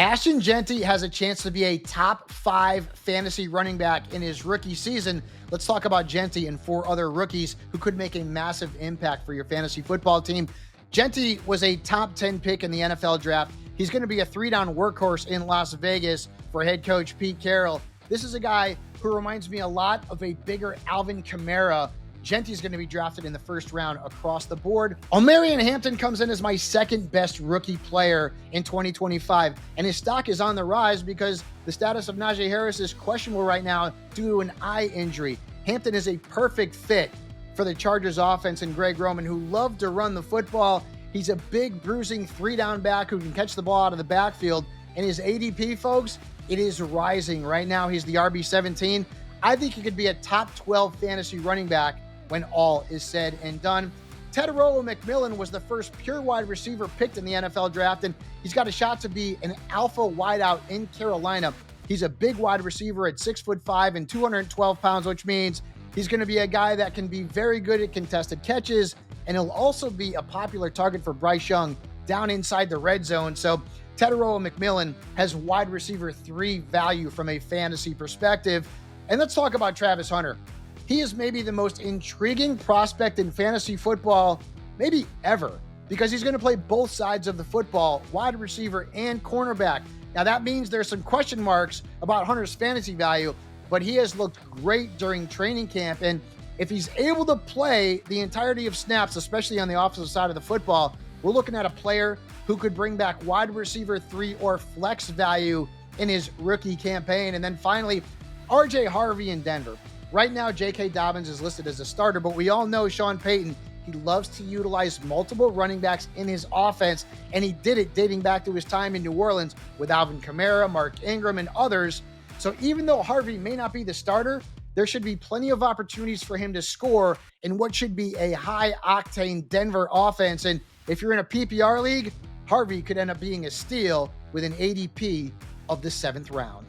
Ashton Jeanty has a chance to be a top 5 fantasy running back in his rookie season. Let's talk about Jeanty and 4 other rookies who could make a massive impact for your fantasy football team. Jeanty was a top 10 pick in the NFL draft. He's going to be a 3-down workhorse in Las Vegas for head coach Pete Carroll. This is a guy who reminds me a lot of a bigger Alvin Kamara. Jeanty is going to be drafted in the first round across the board. Omarion Hampton comes in as my second best rookie player in 2025, and his stock is on the rise because the status of Najee Harris is questionable right now due to an eye injury. Hampton is a perfect fit for the Chargers offense and Greg Roman, who love to run the football. He's a big, bruising 3-down back who can catch the ball out of the backfield, and his ADP, folks, it is rising. Right now, he's the RB17. I think he could be a top 12 fantasy running back when all is said and done. Tetairoa McMillan was the first pure wide receiver picked in the NFL draft, and he's got a shot to be an alpha wideout in Carolina. He's a big wide receiver at 6'5" and 212 pounds, which means he's going to be a guy that can be very good at contested catches, and he'll also be a popular target for Bryce Young down inside the red zone. So Tetairoa McMillan has wide receiver 3 value from a fantasy perspective. And let's talk about Travis Hunter. He is maybe the most intriguing prospect in fantasy football, maybe ever, because he's going to play both sides of the football, wide receiver and cornerback. Now, that means there's some question marks about Hunter's fantasy value, but he has looked great during training camp. And if he's able to play the entirety of snaps, especially on the offensive side of the football, we're looking at a player who could bring back wide receiver 3 or flex value in his rookie campaign. And then finally, RJ Harvey in Denver. Right now, J.K. Dobbins is listed as a starter, but we all know Sean Payton, he loves to utilize multiple running backs in his offense, and he did it dating back to his time in New Orleans with Alvin Kamara, Mark Ingram, and others. So even though Harvey may not be the starter, there should be plenty of opportunities for him to score in what should be a high-octane Denver offense. And if you're in a PPR league, Harvey could end up being a steal with an ADP of the 7th round.